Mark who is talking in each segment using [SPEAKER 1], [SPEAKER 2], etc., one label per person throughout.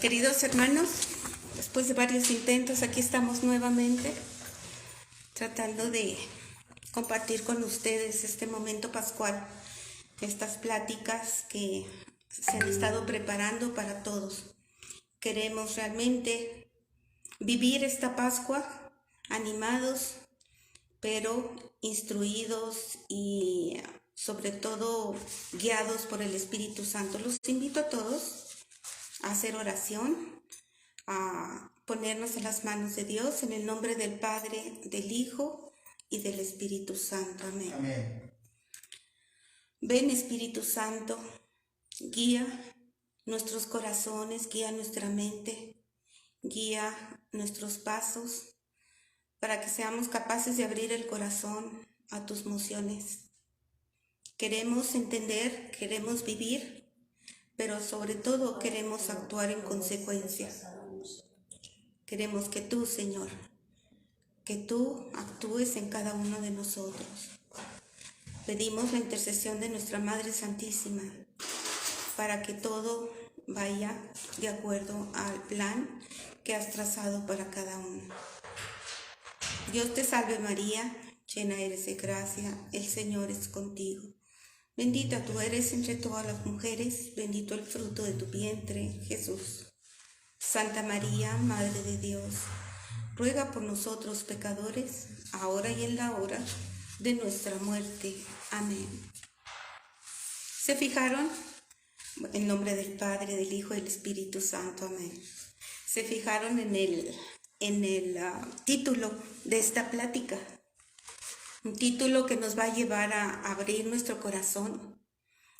[SPEAKER 1] Queridos hermanos, después de varios intentos, aquí estamos nuevamente tratando de compartir con ustedes este momento pascual, estas pláticas que se han estado preparando para todos. Queremos realmente vivir esta Pascua animados, pero instruidos y sobre todo guiados por el Espíritu Santo. Los invito a todos a hacer oración, a ponernos en las manos de Dios, en el nombre del Padre, del Hijo y del Espíritu Santo. Amén.
[SPEAKER 2] Amén.
[SPEAKER 1] Ven, Espíritu Santo, guía nuestros corazones, guía nuestra mente, guía nuestros pasos, para que seamos capaces de abrir el corazón a tus mociones. Queremos entender, queremos vivir, pero sobre todo queremos actuar en consecuencia. Queremos que tú, Señor, que tú actúes en cada uno de nosotros. Pedimos la intercesión de nuestra Madre Santísima para que todo vaya de acuerdo al plan que has trazado para cada uno. Dios te salve María, llena eres de gracia, el Señor es contigo. Bendita tú eres entre todas las mujeres, bendito el fruto de tu vientre, Jesús. Santa María, Madre de Dios, ruega por nosotros pecadores, ahora y en la hora de nuestra muerte. Amén. ¿Se fijaron? En nombre del Padre, del Hijo y del Espíritu Santo. Amén. ¿Se fijaron en el título de esta plática? Un título que nos va a llevar a abrir nuestro corazón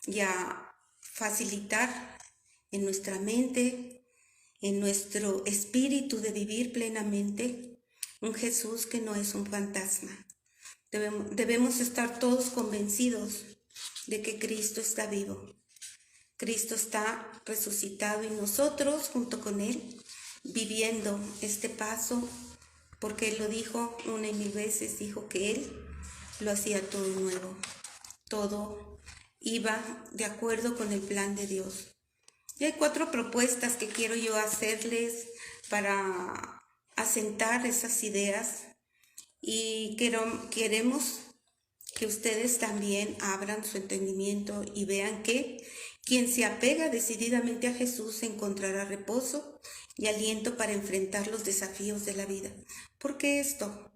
[SPEAKER 1] y a facilitar en nuestra mente, en nuestro espíritu de vivir plenamente un Jesús que no es un fantasma. Debemos estar todos convencidos de que Cristo está vivo. Cristo está resucitado y nosotros junto con Él viviendo este paso, porque Él lo dijo una y mil veces, dijo que Él lo hacía todo nuevo. Todo iba de acuerdo con el plan de Dios. Y hay 4 propuestas que quiero yo hacerles para asentar esas ideas y queremos que ustedes también abran su entendimiento y vean que quien se apega decididamente a Jesús encontrará reposo y aliento para enfrentar los desafíos de la vida. ¿Por qué esto?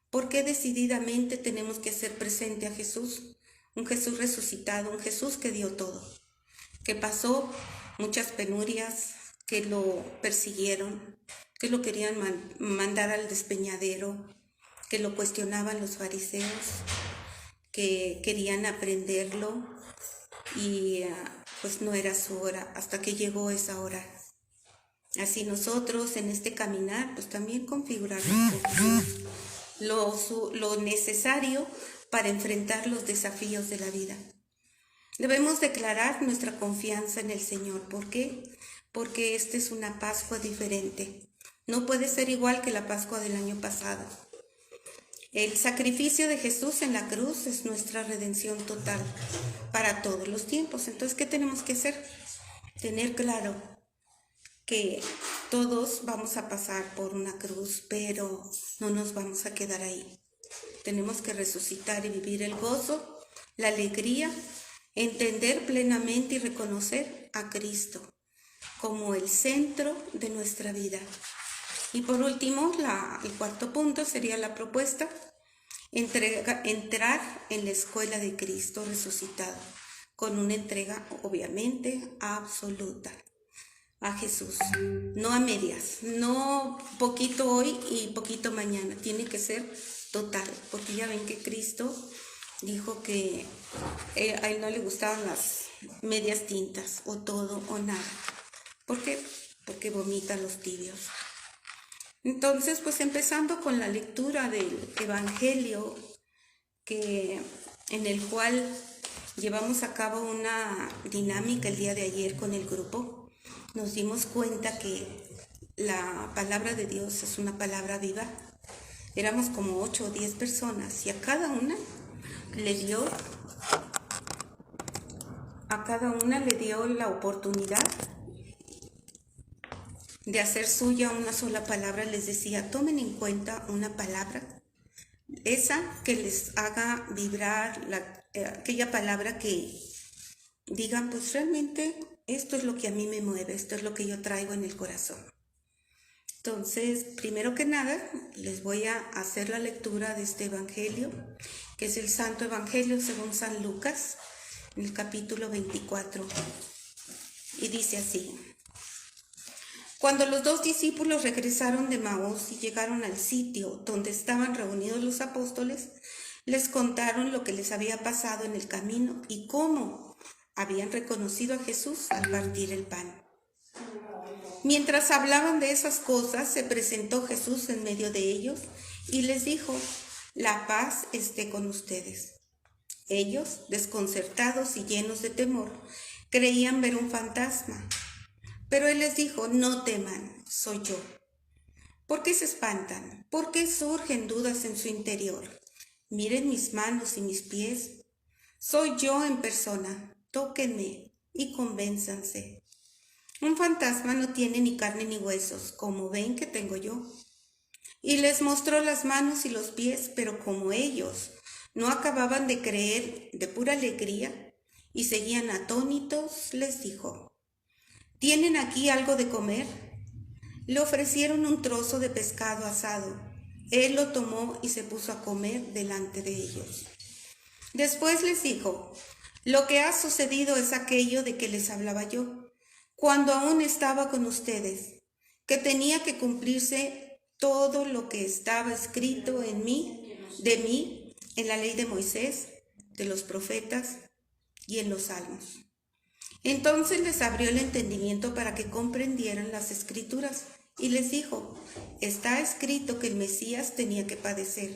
[SPEAKER 1] ¿Por qué decididamente tenemos que hacer presente a Jesús? Un Jesús resucitado, un Jesús que dio todo, que pasó muchas penurias, que lo persiguieron, que lo querían mandar al despeñadero, que lo cuestionaban los fariseos, que querían aprenderlo y pues no era su hora hasta que llegó esa hora. Así nosotros en este caminar pues también configurarnos lo necesario para enfrentar los desafíos de la vida. Debemos declarar nuestra confianza en el Señor. ¿Por qué? Porque esta es una Pascua diferente. No puede ser igual que la Pascua del año pasado. El sacrificio de Jesús en la cruz es nuestra redención total para todos los tiempos. Entonces, ¿qué tenemos que hacer? Tener claro que todos vamos a pasar por una cruz, pero no nos vamos a quedar ahí. Tenemos que resucitar y vivir el gozo, la alegría, entender plenamente y reconocer a Cristo como el centro de nuestra vida. Y por último, el 4º punto sería la propuesta, entrar en la escuela de Cristo resucitado, con una entrega obviamente absoluta a Jesús, no a medias, no poquito hoy y poquito mañana, tiene que ser total, porque ya ven que Cristo dijo que a Él no le gustaban las medias tintas, o todo o nada. ¿Por qué? Porque vomita los tibios. Entonces, pues empezando con la lectura del Evangelio, en el cual llevamos a cabo una dinámica el día de ayer con el grupo, nos dimos cuenta que la palabra de Dios es una palabra viva. Éramos como 8 o 10 personas y a cada una le dio la oportunidad de hacer suya una sola palabra, les decía, tomen en cuenta una palabra, esa que les haga vibrar, aquella palabra que digan, pues realmente esto es lo que a mí me mueve, esto es lo que yo traigo en el corazón. Entonces, primero que nada, les voy a hacer la lectura de este evangelio, que es el Santo Evangelio según San Lucas, en el capítulo 24. Y dice así: Cuando los 2 discípulos regresaron de Maús y llegaron al sitio donde estaban reunidos los apóstoles, les contaron lo que les había pasado en el camino y cómo habían reconocido a Jesús al partir el pan. Mientras hablaban de esas cosas, se presentó Jesús en medio de ellos y les dijo: la paz esté con ustedes. Ellos, desconcertados y llenos de temor, creían ver un fantasma. Pero él les dijo: no teman, soy yo. ¿Por qué se espantan? ¿Por qué surgen dudas en su interior? Miren mis manos y mis pies. Soy yo en persona. Tóquenme y convénzanse. Un fantasma no tiene ni carne ni huesos, como ven que tengo yo. Y les mostró las manos y los pies, pero como ellos no acababan de creer de pura alegría y seguían atónitos, les dijo: ¿tienen aquí algo de comer? Le ofrecieron un trozo de pescado asado. Él lo tomó y se puso a comer delante de ellos. Después les dijo: lo que ha sucedido es aquello de que les hablaba yo, cuando aún estaba con ustedes, que tenía que cumplirse todo lo que estaba escrito de mí, en la ley de Moisés, de los profetas y en los salmos. Entonces les abrió el entendimiento para que comprendieran las escrituras y les dijo: está escrito que el Mesías tenía que padecer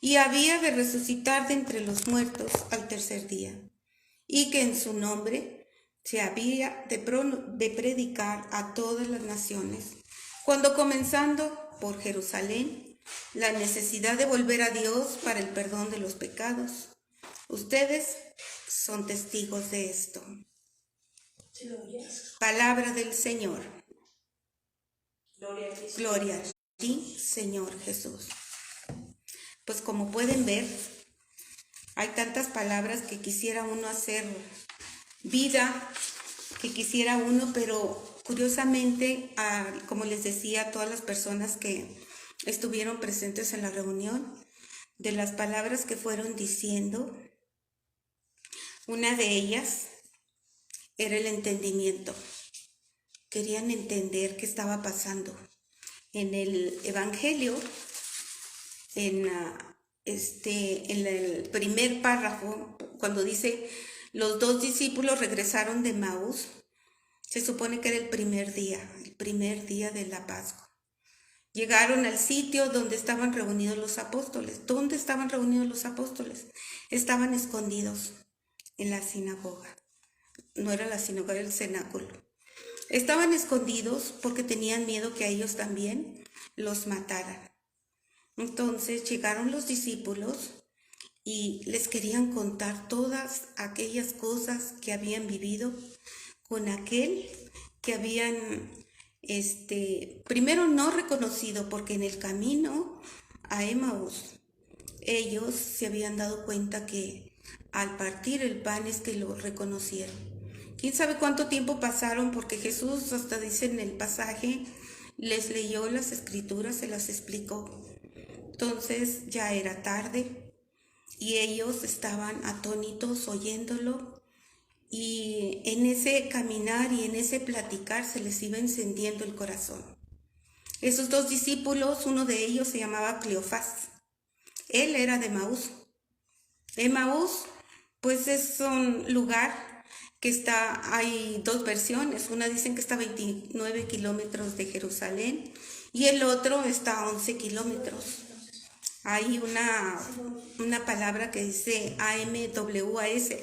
[SPEAKER 1] y había de resucitar de entre los muertos al tercer día, y que en su nombre se había de predicar a todas las naciones, cuando comenzando por Jerusalén, la necesidad de volver a Dios para el perdón de los pecados. Ustedes son testigos de esto. Palabra del Señor. Gloria a ti, Señor Jesús. Pues como pueden ver, hay tantas palabras que quisiera uno hacer vida, que quisiera uno, pero curiosamente, como les decía a todas las personas que estuvieron presentes en la reunión, de las palabras que fueron diciendo, una de ellas era el entendimiento. Querían entender qué estaba pasando. En el Evangelio, en el primer párrafo, cuando dice: los 2 discípulos regresaron de Maús, se supone que era el primer día de la Pascua. Llegaron al sitio donde estaban reunidos los apóstoles. ¿Dónde estaban reunidos los apóstoles? Estaban escondidos en la sinagoga. No era la sinagoga, era el cenáculo. Estaban escondidos porque tenían miedo que a ellos también los mataran. Entonces llegaron los discípulos y les querían contar todas aquellas cosas que habían vivido con aquel que habían, primero no reconocido, porque en el camino a Emaús ellos se habían dado cuenta que al partir el pan es que lo reconocieron. ¿Quién sabe cuánto tiempo pasaron? Porque Jesús, hasta dice en el pasaje, les leyó las escrituras, se las explicó. Entonces ya era tarde y ellos estaban atónitos oyéndolo, y en ese caminar y en ese platicar se les iba encendiendo el corazón. Esos 2 discípulos, uno de ellos se llamaba Cleofás. Él era de Emaús. Emaús, pues es un lugar que hay 2 versiones. Una dicen que está a 29 kilómetros de Jerusalén y el otro está a 11 kilómetros. Hay una palabra que dice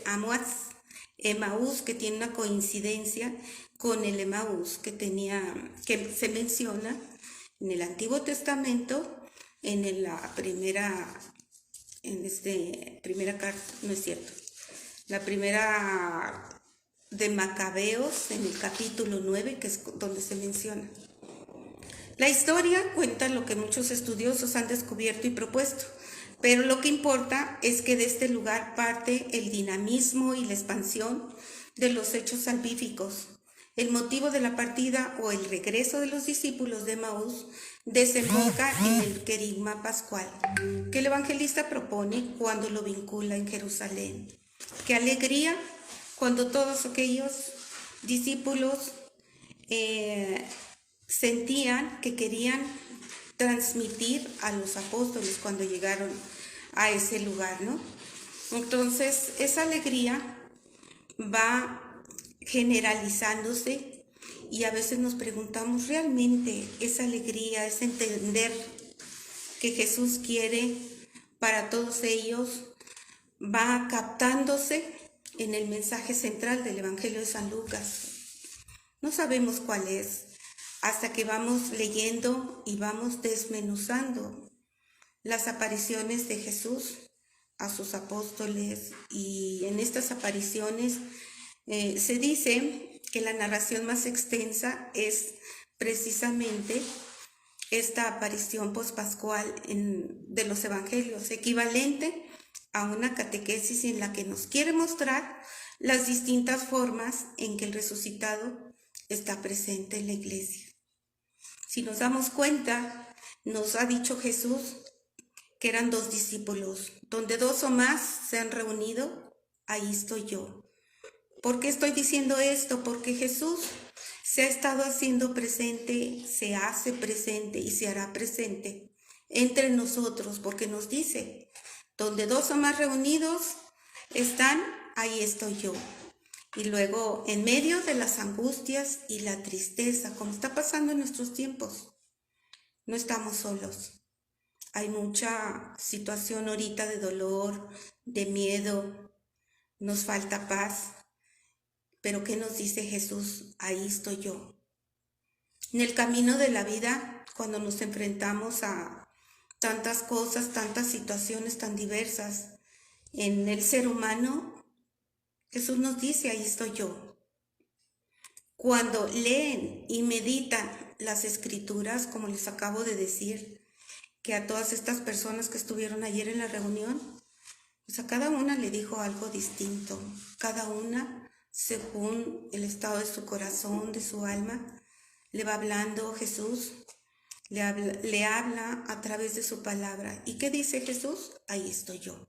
[SPEAKER 1] AMWAS, Emaús, que tiene una coincidencia con el Emaús que se menciona en el Antiguo Testamento, primera carta, no es cierto, la primera de Macabeos, en el capítulo 9, que es donde se menciona. La historia cuenta lo que muchos estudiosos han descubierto y propuesto, pero lo que importa es que de este lugar parte el dinamismo y la expansión de los hechos salvíficos. El motivo de la partida o el regreso de los discípulos de Emaús desemboca en el querigma pascual que el evangelista propone cuando lo vincula en Jerusalén. Qué alegría cuando todos aquellos discípulos sentían que querían transmitir a los apóstoles cuando llegaron a ese lugar, ¿no? Entonces, esa alegría va generalizándose y a veces nos preguntamos, ¿realmente esa alegría, ese entender que Jesús quiere para todos ellos, va captándose en el mensaje central del Evangelio de San Lucas? No sabemos cuál es hasta que vamos leyendo y vamos desmenuzando las apariciones de Jesús a sus apóstoles, y en estas apariciones se dice que la narración más extensa es precisamente esta aparición pospascual de los evangelios, equivalente a una catequesis en la que nos quiere mostrar las distintas formas en que el resucitado está presente en la iglesia. Si nos damos cuenta, nos ha dicho Jesús que eran 2 discípulos. Donde 2 o más se han reunido, ahí estoy yo. ¿Por qué estoy diciendo esto? Porque Jesús se ha estado haciendo presente, se hace presente y se hará presente entre nosotros, porque nos dice, donde 2 o más reunidos están, ahí estoy yo. Y luego, en medio de las angustias y la tristeza, como está pasando en nuestros tiempos, no estamos solos. Hay mucha situación ahorita de dolor, de miedo, nos falta paz. Pero ¿qué nos dice Jesús? Ahí estoy yo. En el camino de la vida, cuando nos enfrentamos a tantas cosas, tantas situaciones tan diversas en el ser humano, Jesús nos dice, ahí estoy yo. Cuando leen y meditan las escrituras, como les acabo de decir, que a todas estas personas que estuvieron ayer en la reunión, pues a cada una le dijo algo distinto, cada una según el estado de su corazón, de su alma, le va hablando Jesús, le habla a través de su palabra. ¿Y qué dice Jesús? Ahí estoy yo.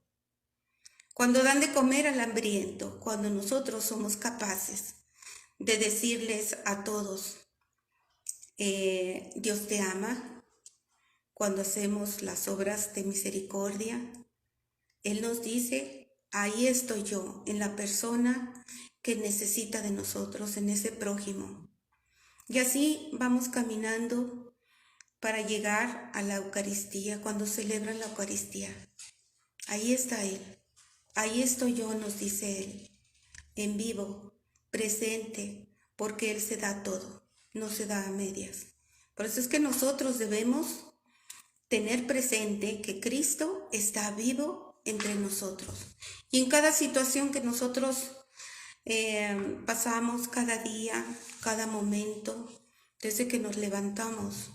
[SPEAKER 1] Cuando dan de comer al hambriento, cuando nosotros somos capaces de decirles a todos, Dios te ama, cuando hacemos las obras de misericordia, Él nos dice, ahí estoy yo, en la persona que necesita de nosotros, en ese prójimo. Y así vamos caminando para llegar a la Eucaristía, cuando celebran la Eucaristía. Ahí está Él, ahí estoy yo, nos dice Él, en vivo, presente, porque Él se da todo, no se da a medias. Por eso es que nosotros debemos tener presente que Cristo está vivo entre nosotros. Y en cada situación que nosotros pasamos, cada día, cada momento, desde que nos levantamos,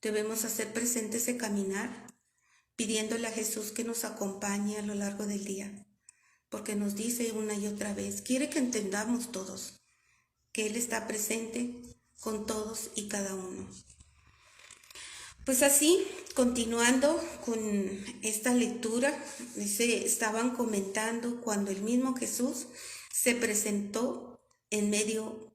[SPEAKER 1] debemos hacer presente ese caminar, pidiéndole a Jesús que nos acompañe a lo largo del día, porque nos dice una y otra vez, quiere que entendamos todos, que Él está presente con todos y cada uno. Pues así, continuando con esta lectura, estaban comentando cuando el mismo Jesús se presentó en medio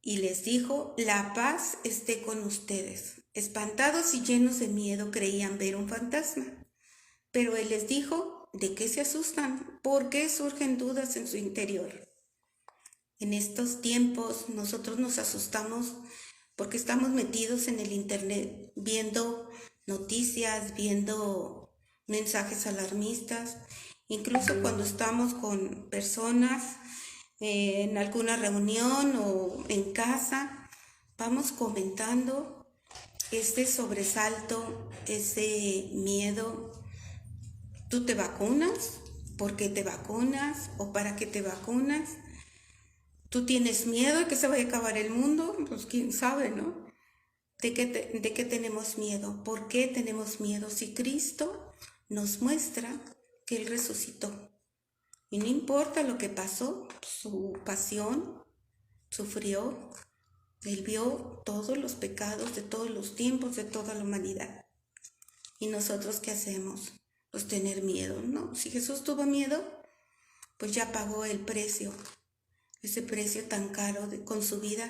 [SPEAKER 1] y les dijo, la paz esté con ustedes. Espantados y llenos de miedo creían ver un fantasma, pero Él les dijo, ¿de qué se asustan? ¿Por qué surgen dudas en su interior? En estos tiempos nosotros nos asustamos porque estamos metidos en el internet, viendo noticias, viendo mensajes alarmistas, incluso cuando estamos con personas en alguna reunión o en casa, vamos comentando este sobresalto, ese miedo. ¿Tú te vacunas? ¿Por qué te vacunas? ¿O para qué te vacunas? ¿Tú tienes miedo de que se vaya a acabar el mundo? Pues quién sabe, ¿no? ¿De qué tenemos miedo? ¿Por qué tenemos miedo? Si Cristo nos muestra que Él resucitó. Y no importa lo que pasó, su pasión, sufrió, Él vio todos los pecados de todos los tiempos, de toda la humanidad. ¿Y nosotros qué hacemos? Pues tener miedo. No, si Jesús tuvo miedo, pues ya pagó el precio, ese precio tan caro con su vida,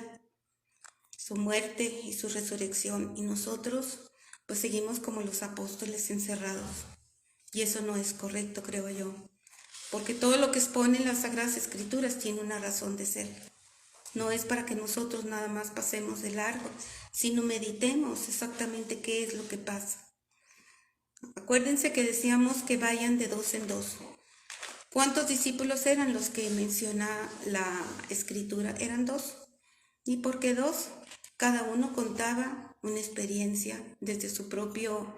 [SPEAKER 1] su muerte y su resurrección. Y nosotros pues seguimos como los apóstoles encerrados. Y eso no es correcto, creo yo. Porque todo lo que expone en las Sagradas Escrituras tiene una razón de ser. No es para que nosotros nada más pasemos de largo, sino meditemos exactamente qué es lo que pasa. Acuérdense que decíamos que vayan de dos en dos. ¿Cuántos discípulos eran los que menciona la Escritura? Eran dos. ¿Y por qué dos? Cada uno contaba una experiencia desde su propio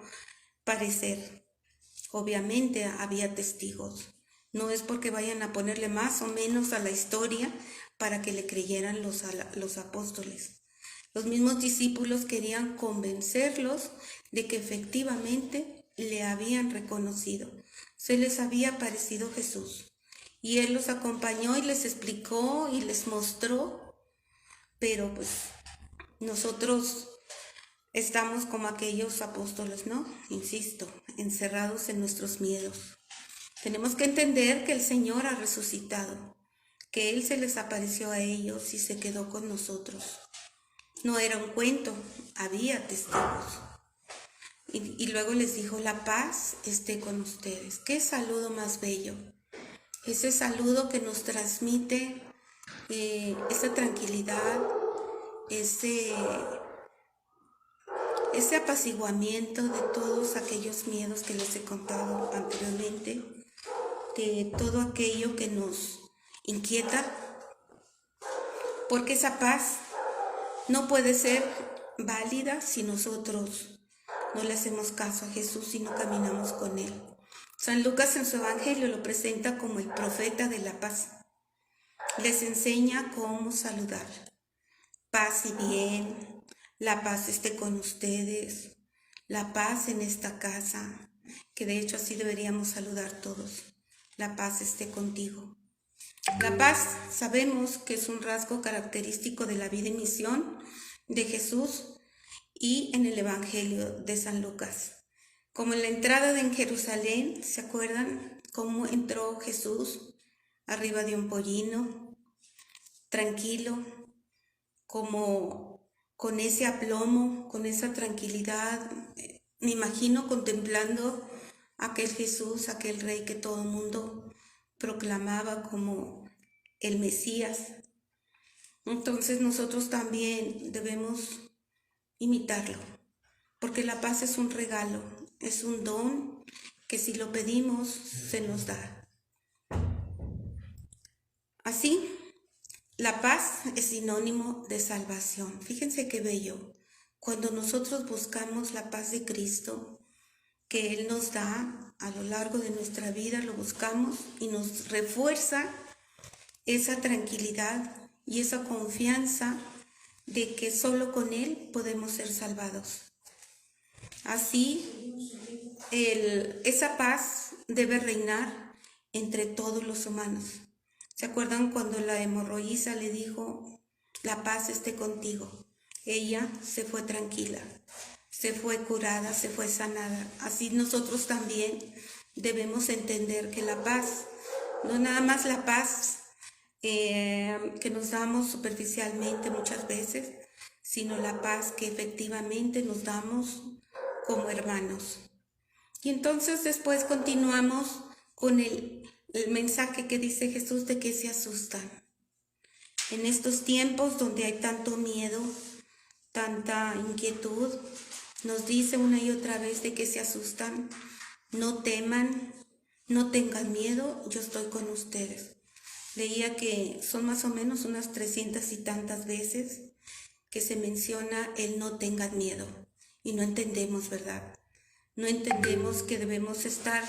[SPEAKER 1] parecer. Obviamente había testigos. No es porque vayan a ponerle más o menos a la historia para que le creyeran los apóstoles. Los mismos discípulos querían convencerlos de que efectivamente le habían reconocido. Se les había aparecido Jesús. Y Él los acompañó y les explicó y les mostró. Pero pues nosotros estamos como aquellos apóstoles, ¿no? Insisto, encerrados en nuestros miedos. Tenemos que entender que el Señor ha resucitado, que Él se les apareció a ellos y se quedó con nosotros. No era un cuento, había testigos. Y luego les dijo, la paz esté con ustedes. ¡Qué saludo más bello! Ese saludo que nos transmite esa tranquilidad, ese apaciguamiento de todos aquellos miedos que les he contado anteriormente, de todo aquello que nos inquieta, porque esa paz no puede ser válida si nosotros no le hacemos caso a Jesús y no caminamos con Él. San Lucas en su Evangelio lo presenta como el profeta de la paz. Les enseña cómo saludar. Paz y bien, la paz esté con ustedes, la paz en esta casa, que de hecho así deberíamos saludar todos. La paz esté contigo. La paz sabemos que es un rasgo característico de la vida y misión de Jesús y en el Evangelio de San Lucas. Como en la entrada en Jerusalén, ¿se acuerdan cómo entró Jesús arriba de un pollino, tranquilo, como con ese aplomo, con esa tranquilidad? Me imagino contemplando aquel Jesús, aquel rey que todo el mundo proclamaba como el Mesías. Entonces nosotros también debemos imitarlo, porque la paz es un regalo, es un don que si lo pedimos se nos da. Así, la paz es sinónimo de salvación. Fíjense qué bello. Cuando nosotros buscamos la paz de Cristo, que Él nos da a lo largo de nuestra vida, lo buscamos y nos refuerza esa tranquilidad y esa confianza de que solo con Él podemos ser salvados. Así, esa paz debe reinar entre todos los humanos. ¿Se acuerdan cuando la hemorroísa le dijo, la paz esté contigo? Ella se fue tranquila, se fue curada, se fue sanada. Así nosotros también debemos entender que la paz, no nada más la paz que nos damos superficialmente muchas veces, sino la paz que efectivamente nos damos como hermanos. Y entonces después continuamos con el mensaje que dice Jesús de que se asustan. En estos tiempos donde hay tanto miedo, tanta inquietud, nos dice una y otra vez de que se asustan. No teman, no tengan miedo, yo estoy con ustedes. Leía que son más o menos unas 300 y tantas veces que se menciona el no tengan miedo. Y no entendemos, ¿verdad? No entendemos que debemos estar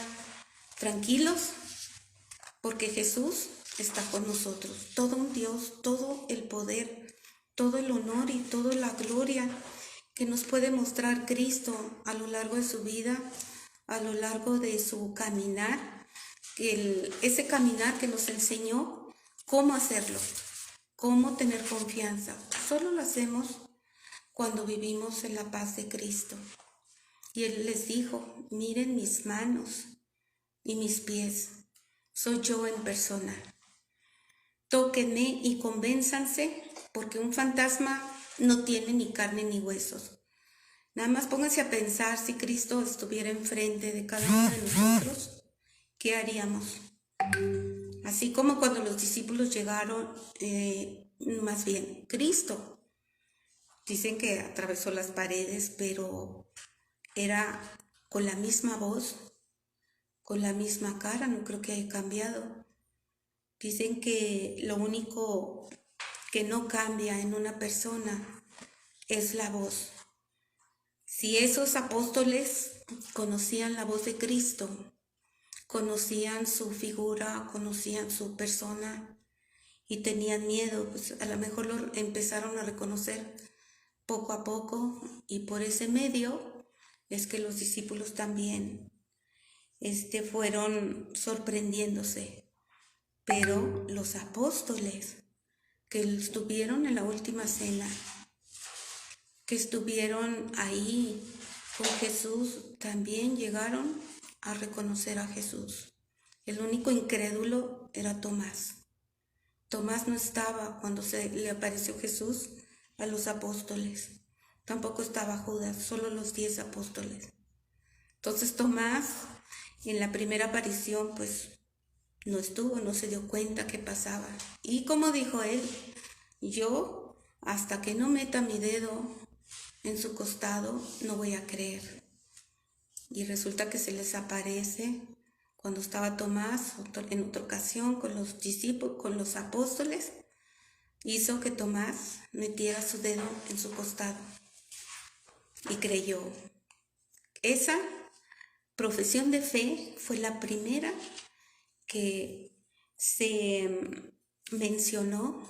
[SPEAKER 1] tranquilos porque Jesús está con nosotros. Todo un Dios, todo el poder, todo el honor y toda la gloria que nos puede mostrar Cristo a lo largo de su vida, a lo largo de su caminar, ese caminar que nos enseñó cómo hacerlo, cómo tener confianza. Solo lo hacemos cuando vivimos en la paz de Cristo. Y Él les dijo, miren mis manos y mis pies, soy yo en persona. Tóquenme y convénzanse, porque un fantasma no tiene ni carne ni huesos. Nada más pónganse a pensar si Cristo estuviera enfrente de cada uno de nosotros, ¿qué haríamos? Así como cuando los discípulos llegaron, más bien, Cristo, dicen que atravesó las paredes, pero era con la misma voz, con la misma cara, no creo que haya cambiado. Dicen que lo único que no cambia en una persona es la voz. Si esos apóstoles conocían la voz de Cristo, conocían su figura, conocían su persona y tenían miedo, pues a lo mejor lo empezaron a reconocer poco a poco, y por ese medio es que los discípulos también fueron sorprendiéndose. Pero los apóstoles que estuvieron en la última cena, que estuvieron ahí con Jesús, también llegaron a reconocer a Jesús. El único incrédulo era Tomás. Tomás no estaba cuando se le apareció Jesús a los apóstoles. Tampoco estaba Judas, solo los 10 apóstoles. Entonces Tomás, en la primera aparición, pues no estuvo, no se dio cuenta qué pasaba. Y como dijo él, yo hasta que no meta mi dedo en su costado no voy a creer. Y resulta que se les aparece cuando estaba Tomás en otra ocasión con los discípulos, con los apóstoles, hizo que Tomás metiera su dedo en su costado y creyó. Esa profesión de fe fue la primera que se mencionó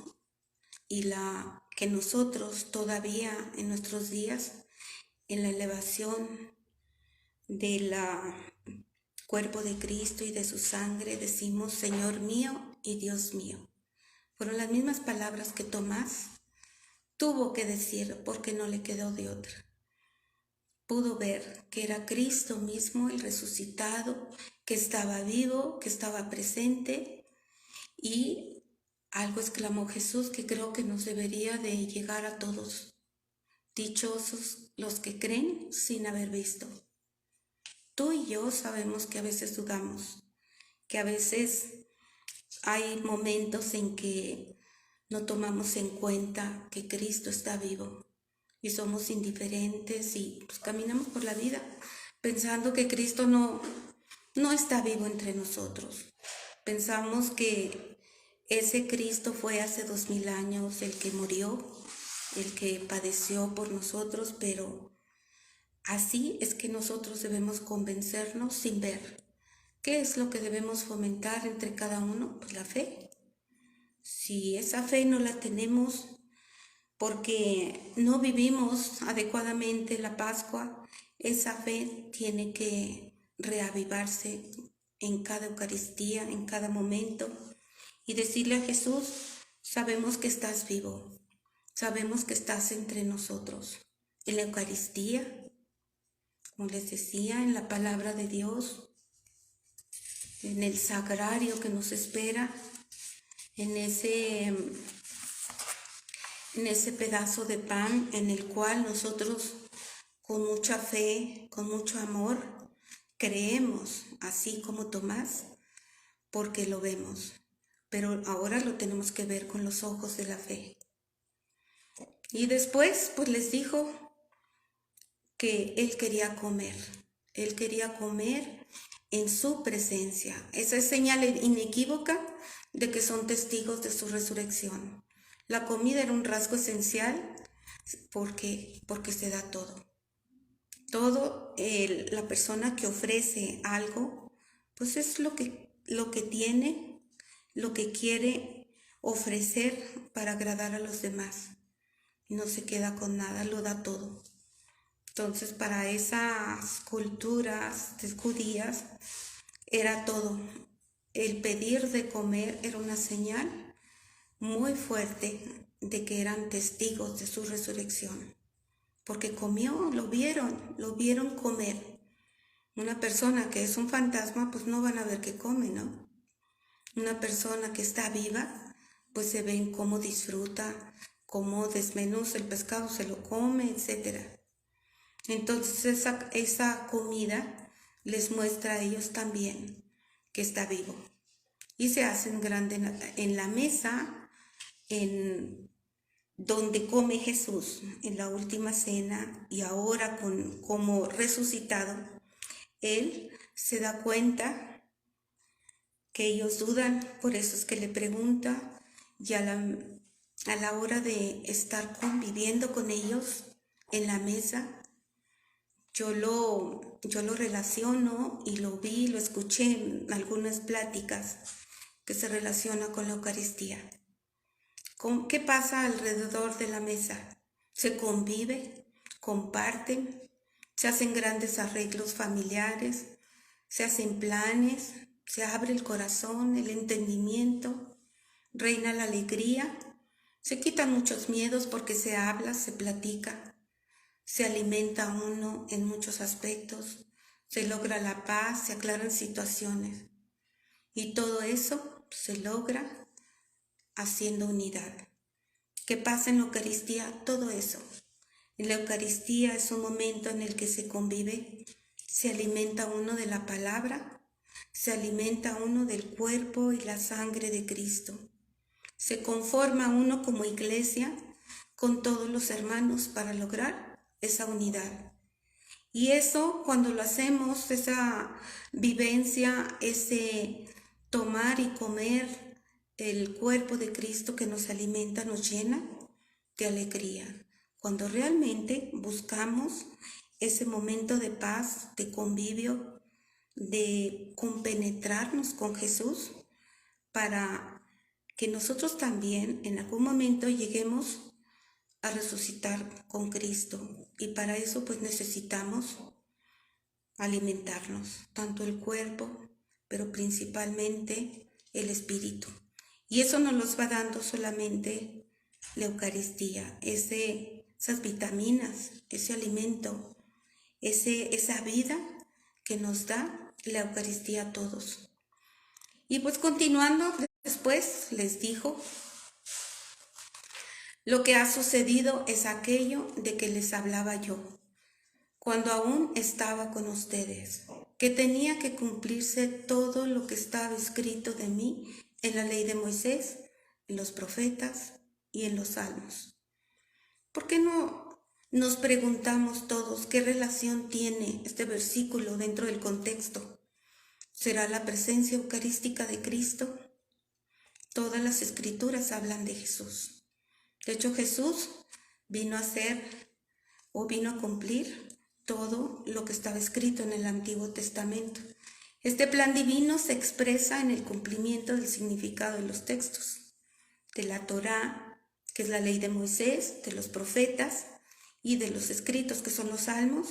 [SPEAKER 1] y la que nosotros todavía en nuestros días, en la elevación del cuerpo de Cristo y de su sangre, decimos Señor mío y Dios mío. Fueron las mismas palabras que Tomás tuvo que decir porque no le quedó de otra. Pudo ver que era Cristo mismo, el resucitado, que estaba vivo, que estaba presente, y algo exclamó Jesús que creo que nos debería de llegar a todos. Dichosos los que creen sin haber visto. Tú y yo sabemos que a veces dudamos, que a veces hay momentos en que no tomamos en cuenta que Cristo está vivo y somos indiferentes y pues caminamos por la vida pensando que Cristo no está vivo entre nosotros. Pensamos que ese Cristo fue hace 2000 años el que murió, el que padeció por nosotros, pero así es que nosotros debemos convencernos sin ver. ¿Qué es lo que debemos fomentar entre cada uno? Pues la fe. Si esa fe no la tenemos porque no vivimos adecuadamente la Pascua, esa fe tiene que reavivarse en cada Eucaristía, en cada momento, y decirle a Jesús, sabemos que estás vivo, sabemos que estás entre nosotros. En la Eucaristía, como les decía, en la palabra de Dios, en el sagrario que nos espera, en ese pedazo de pan en el cual nosotros con mucha fe, con mucho amor, creemos, así como Tomás, porque lo vemos, pero ahora lo tenemos que ver con los ojos de la fe. Y después, pues les dijo que él quería comer en su presencia. Esa es señal inequívoca de que son testigos de su resurrección. La comida era un rasgo esencial porque se da todo. La persona que ofrece algo, pues es lo que tiene, lo que quiere ofrecer para agradar a los demás. No se queda con nada, lo da todo. Entonces, para esas culturas judías era todo. El pedir de comer era una señal muy fuerte de que eran testigos de su resurrección, porque comió, lo vieron comer. Una persona que es un fantasma, pues no van a ver que come, ¿no? Una persona que está viva, pues se ven cómo disfruta, cómo desmenuza el pescado, se lo come, etc. Entonces esa comida les muestra a ellos también que está vivo. Y se hacen grande en la mesa, en donde come Jesús en la última cena y ahora como resucitado. Él se da cuenta que ellos dudan, por eso es que le pregunta, y a la hora de estar conviviendo con ellos en la mesa, yo lo relaciono y lo vi, lo escuché en algunas pláticas que se relaciona con la Eucaristía. ¿Qué pasa alrededor de la mesa? Se convive, comparten, se hacen grandes arreglos familiares, se hacen planes, se abre el corazón, el entendimiento, reina la alegría, se quitan muchos miedos porque se habla, se platica, se alimenta uno en muchos aspectos, se logra la paz, se aclaran situaciones y todo eso se logra haciendo unidad. ¿Qué pasa en la Eucaristía? Todo eso. En la Eucaristía es un momento en el que se convive, se alimenta uno de la palabra, se alimenta uno del cuerpo y la sangre de Cristo. Se conforma uno como iglesia con todos los hermanos para lograr esa unidad. Y eso, cuando lo hacemos, esa vivencia, ese tomar y comer el cuerpo de Cristo que nos alimenta, nos llena de alegría. Cuando realmente buscamos ese momento de paz, de convivio, de compenetrarnos con Jesús, para que nosotros también en algún momento lleguemos a resucitar con Cristo. Y para eso pues necesitamos alimentarnos, tanto el cuerpo, pero principalmente el espíritu. Y eso nos los va dando solamente la Eucaristía, esas vitaminas, ese alimento, esa vida que nos da la Eucaristía a todos. Y pues continuando, después les dijo, lo que ha sucedido es aquello de que les hablaba yo, cuando aún estaba con ustedes, que tenía que cumplirse todo lo que estaba escrito de mí en la ley de Moisés, en los profetas y en los salmos. ¿Por qué no nos preguntamos todos qué relación tiene este versículo dentro del contexto? ¿Será la presencia eucarística de Cristo? Todas las escrituras hablan de Jesús. De hecho, Jesús vino a cumplir todo lo que estaba escrito en el Antiguo Testamento. Este plan divino se expresa en el cumplimiento del significado de los textos, de la Torá, que es la ley de Moisés, de los profetas y de los escritos, que son los salmos,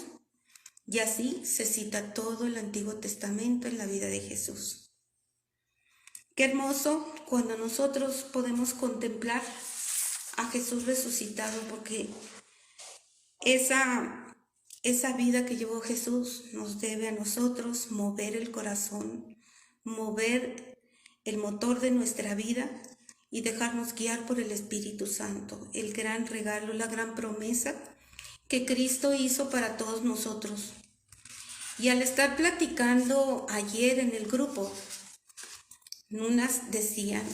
[SPEAKER 1] y así se cita todo el Antiguo Testamento en la vida de Jesús. Qué hermoso cuando nosotros podemos contemplar a Jesús resucitado, porque esa vida que llevó Jesús nos debe a nosotros mover el corazón, mover el motor de nuestra vida y dejarnos guiar por el Espíritu Santo, el gran regalo, la gran promesa que Cristo hizo para todos nosotros. Y al estar platicando ayer en el grupo, unas decían,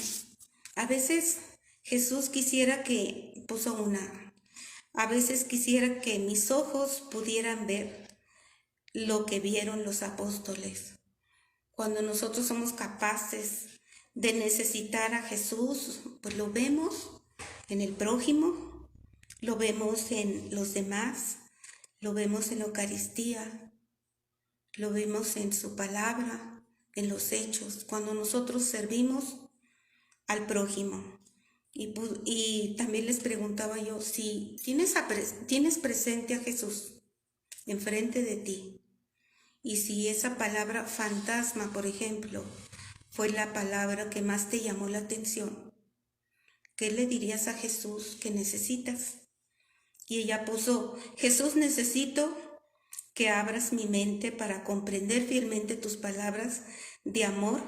[SPEAKER 1] a veces Jesús quisiera que, a veces quisiera que mis ojos pudieran ver lo que vieron los apóstoles. Cuando nosotros somos capaces de necesitar a Jesús, pues lo vemos en el prójimo, lo vemos en los demás, lo vemos en la Eucaristía, lo vemos en su palabra, en los hechos, cuando nosotros servimos al prójimo. Y también les preguntaba yo, si tienes presente a Jesús, enfrente de ti. Y si esa palabra fantasma, por ejemplo, fue la palabra que más te llamó la atención, ¿qué le dirías a Jesús que necesitas? Y ella puso: Jesús, necesito que abras mi mente para comprender fielmente tus palabras de amor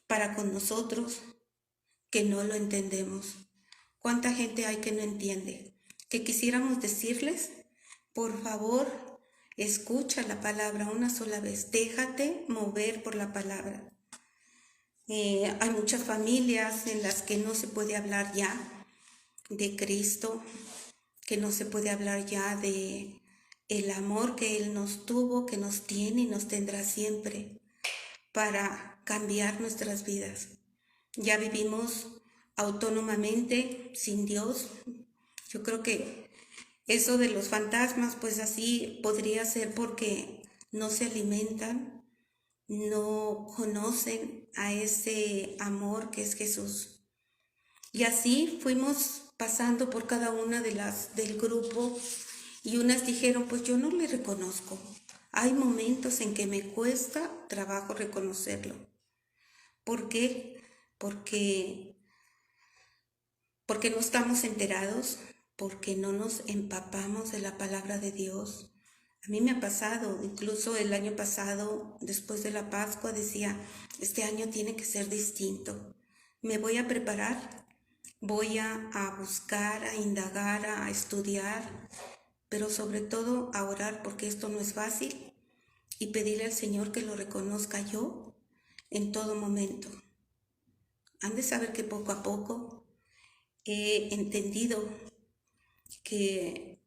[SPEAKER 1] para con nosotros, que no lo entendemos. ¿Cuánta gente hay que no entiende? Que quisiéramos decirles: por favor, escucha la palabra una sola vez, déjate mover por la palabra. Hay muchas familias en las que no se puede hablar ya de Cristo, que no se puede hablar ya de el amor que Él nos tuvo, que nos tiene y nos tendrá siempre para cambiar nuestras vidas. Ya vivimos autónomamente, sin Dios. Yo creo que eso de los fantasmas, pues así podría ser porque no se alimentan, no conocen a ese amor que es Jesús. Y así fuimos pasando por cada una de las del grupo, y unas dijeron: pues yo no le reconozco. Hay momentos en que me cuesta trabajo reconocerlo. ¿Por qué? Porque no estamos enterados, porque no nos empapamos de la palabra de Dios. A mí me ha pasado, incluso el año pasado, después de la Pascua, decía: este año tiene que ser distinto. Me voy a preparar, voy a buscar, a indagar, a estudiar, pero sobre todo a orar, porque esto no es fácil, y pedirle al Señor que lo reconozca yo en todo momento. Han de saber que poco a poco he entendido que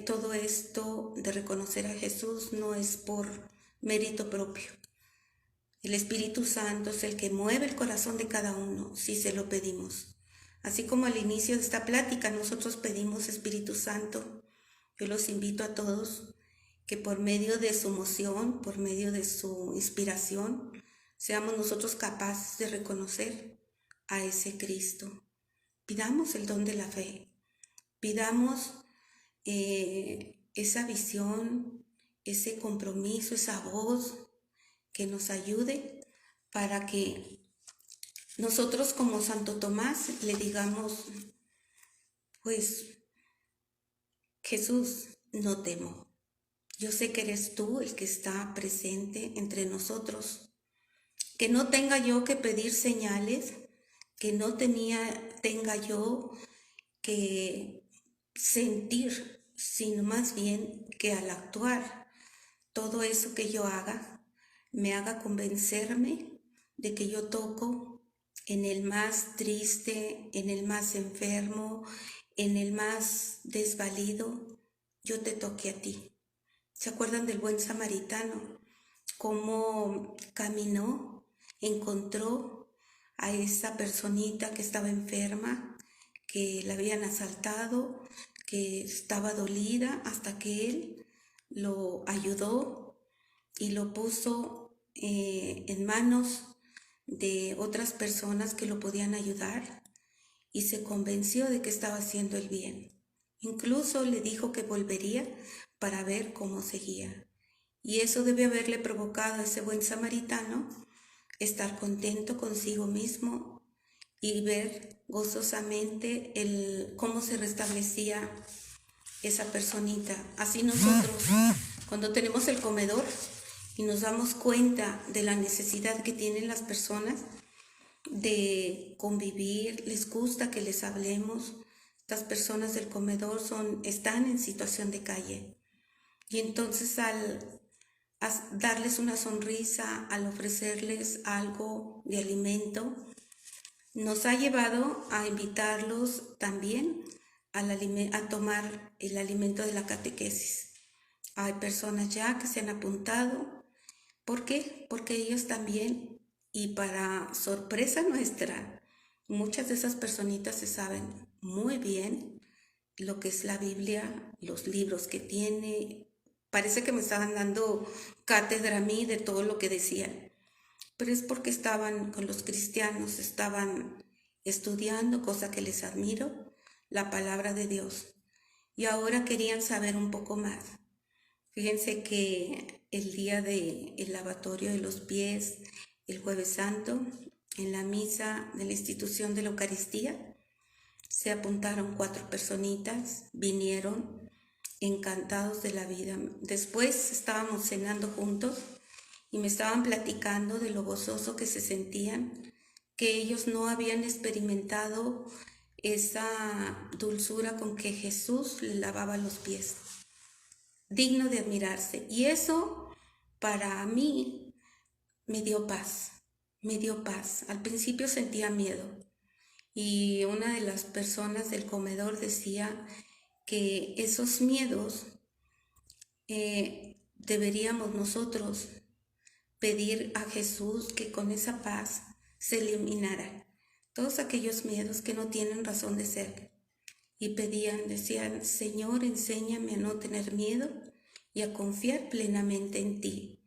[SPEAKER 1] todo esto de reconocer a Jesús no es por mérito propio. El Espíritu Santo es el que mueve el corazón de cada uno si se lo pedimos. Así como al inicio de esta plática nosotros pedimos: Espíritu Santo, yo los invito a todos que por medio de su moción, por medio de su inspiración, seamos nosotros capaces de reconocer a ese Cristo. Pidamos el don de la fe, pidamos esa visión, ese compromiso, esa voz que nos ayude para que nosotros, como Santo Tomás, le digamos: pues Jesús, no temo. Yo sé que eres tú el que está presente entre nosotros. Que no tenga yo que pedir señales, que no tenga yo que sentir, sino más bien que al actuar, todo eso que yo haga me haga convencerme de que yo toco en el más triste, en el más enfermo, en el más desvalido. Yo te toqué a ti. ¿Se acuerdan del buen samaritano? Cómo caminó, encontró a esa personita que estaba enferma, que la habían asaltado, que estaba dolida, hasta que él lo ayudó y lo puso en manos de otras personas que lo podían ayudar, y se convenció de que estaba haciendo el bien. Incluso le dijo que volvería para ver cómo seguía. Y eso debe haberle provocado a ese buen samaritano estar contento consigo mismo y ver gozosamente cómo se restablecía esa personita. Así nosotros, cuando tenemos el comedor y nos damos cuenta de la necesidad que tienen las personas de convivir, les gusta que les hablemos. Estas personas del comedor están en situación de calle. Y entonces al darles una sonrisa, al ofrecerles algo de alimento, nos ha llevado a invitarlos también a tomar el alimento de la catequesis. Hay personas ya que se han apuntado. ¿Por qué? Porque ellos también, y para sorpresa nuestra, muchas de esas personitas se saben muy bien lo que es la Biblia, los libros que tiene. Parece que me estaban dando cátedra a mí de todo lo que decían, pero es porque estaban con los cristianos, estaban estudiando, cosa que les admiro, la palabra de Dios, y ahora querían saber un poco más. Fíjense que el día del lavatorio de los pies, el Jueves Santo, en la misa de la institución de la Eucaristía, se apuntaron 4 personitas, vinieron encantados de la vida. Después estábamos cenando juntos y me estaban platicando de lo gozoso que se sentían, que ellos no habían experimentado esa dulzura con que Jesús le lavaba los pies. Digno de admirarse. Y eso para mí me dio paz, me dio paz. Al principio sentía miedo y una de las personas del comedor decía que esos miedos deberíamos nosotros pedir a Jesús que con esa paz se eliminara todos aquellos miedos que no tienen razón de ser. Y decían, Señor, enséñame a no tener miedo y a confiar plenamente en ti.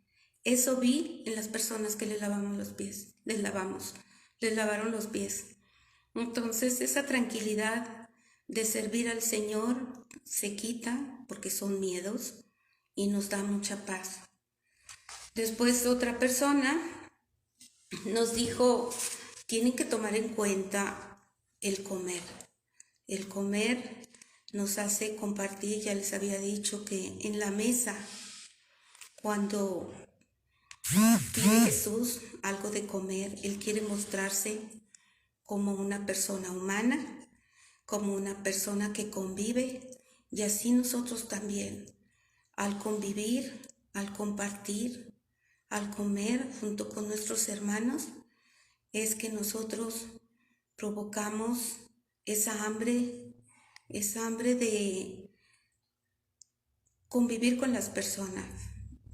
[SPEAKER 1] Eso vi en las personas que les lavaron los pies. Entonces esa tranquilidad de servir al Señor se quita porque son miedos y nos da mucha paz. Después otra persona nos dijo, tienen que tomar en cuenta el comer. El comer nos hace compartir, ya les había dicho que en la mesa, cuando pide Jesús algo de comer, Él quiere mostrarse como una persona humana, como una persona que convive, y así nosotros también, al convivir, al compartir, al comer junto con nuestros hermanos, es que nosotros provocamos esa hambre de convivir con las personas,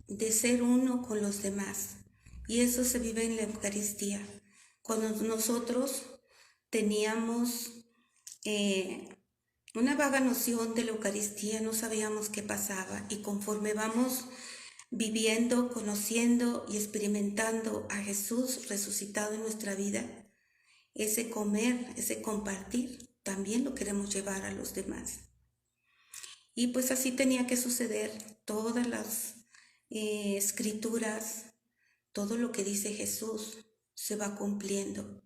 [SPEAKER 1] de ser uno con los demás. Y eso se vive en la Eucaristía. Cuando nosotros teníamos una vaga noción de la Eucaristía, no sabíamos qué pasaba, y conforme vamos viviendo, conociendo y experimentando a Jesús resucitado en nuestra vida, ese comer, ese compartir, también lo queremos llevar a los demás. Y pues así tenía que suceder. Todas las escrituras, todo lo que dice Jesús se va cumpliendo.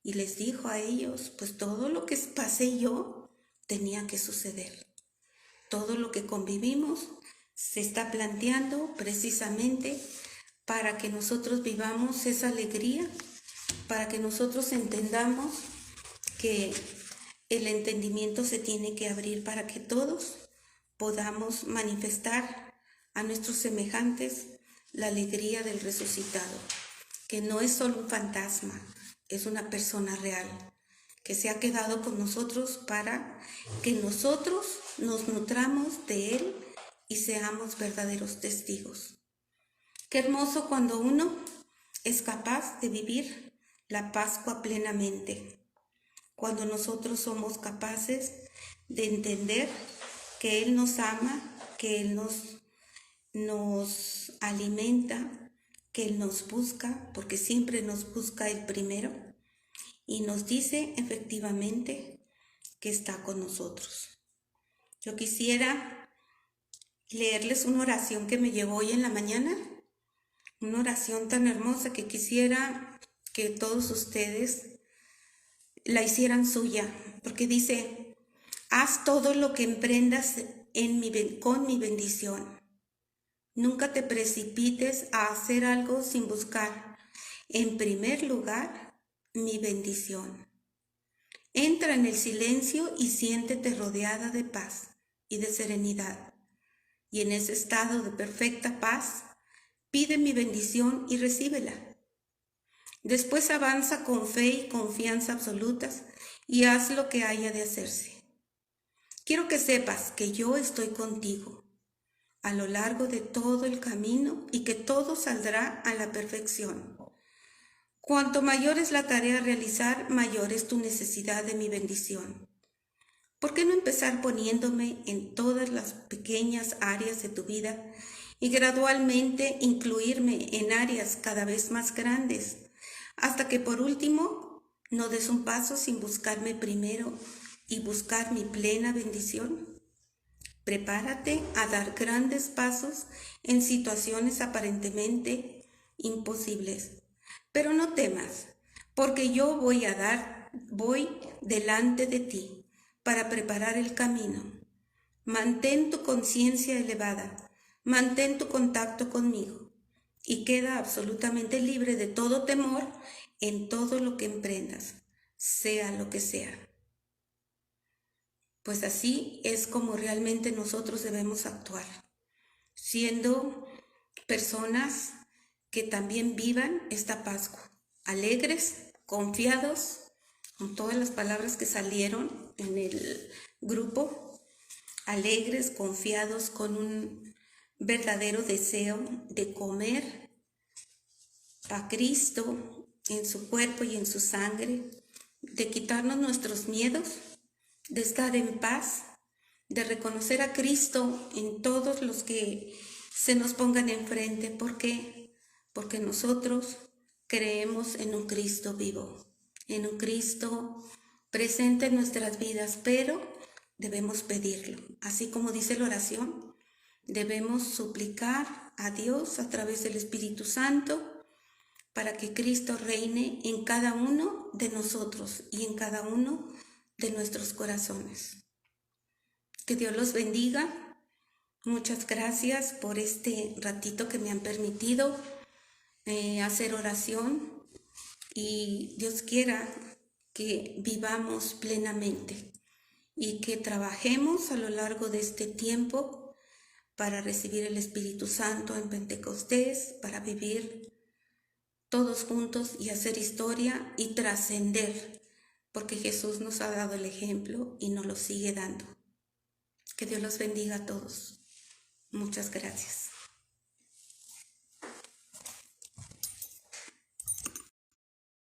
[SPEAKER 1] Y les dijo a ellos, pues todo lo que pasé yo tenía que suceder. Todo lo que convivimos se está planteando precisamente para que nosotros vivamos esa alegría, para que nosotros entendamos que el entendimiento se tiene que abrir para que todos podamos manifestar a nuestros semejantes la alegría del resucitado, que no es solo un fantasma, es una persona real, que se ha quedado con nosotros para que nosotros nos nutramos de Él y seamos verdaderos testigos. Qué hermoso cuando uno es capaz de vivir la Pascua plenamente, cuando nosotros somos capaces de entender que Él nos ama, que Él nos alimenta, que Él nos busca, porque siempre nos busca Él primero, y nos dice efectivamente que está con nosotros. Yo quisiera leerles una oración que me llegó hoy en la mañana, una oración tan hermosa que quisiera que todos ustedes la hicieran suya, porque dice, haz todo lo que emprendas con mi bendición. Nunca te precipites a hacer algo sin buscar, en primer lugar, mi bendición. Entra en el silencio y siéntete rodeada de paz y de serenidad. Y en ese estado de perfecta paz, pide mi bendición y recíbela. Después avanza con fe y confianza absolutas y haz lo que haya de hacerse. Quiero que sepas que yo estoy contigo a lo largo de todo el camino y que todo saldrá a la perfección. Cuanto mayor es la tarea a realizar, mayor es tu necesidad de mi bendición. ¿Por qué no empezar poniéndome en todas las pequeñas áreas de tu vida y gradualmente incluirme en áreas cada vez más grandes, hasta que por último no des un paso sin buscarme primero y buscar mi plena bendición? Prepárate a dar grandes pasos en situaciones aparentemente imposibles. Pero no temas, porque yo voy delante de ti para preparar el camino. Mantén tu conciencia elevada, mantén tu contacto conmigo y queda absolutamente libre de todo temor en todo lo que emprendas, sea lo que sea. Pues así es como realmente nosotros debemos actuar, siendo personas que también vivan esta Pascua, alegres, confiados, con todas las palabras que salieron en el grupo, alegres, confiados, con un verdadero deseo de comer a Cristo en su cuerpo y en su sangre, de quitarnos nuestros miedos, de estar en paz, de reconocer a Cristo en todos los que se nos pongan enfrente. ¿Por qué? Porque nosotros creemos en un Cristo vivo, en un Cristo presente en nuestras vidas, pero debemos pedirlo. Así como dice la oración, debemos suplicar a Dios a través del Espíritu Santo para que Cristo reine en cada uno de nosotros y en cada uno de nuestros corazones. Que Dios los bendiga. Muchas gracias por este ratito que me han permitido hacer oración, y Dios quiera que vivamos plenamente y que trabajemos a lo largo de este tiempo para recibir el Espíritu Santo en Pentecostés, para vivir todos juntos y hacer historia y trascender, porque Jesús nos ha dado el ejemplo y nos lo sigue dando. Que Dios los bendiga a todos. Muchas gracias.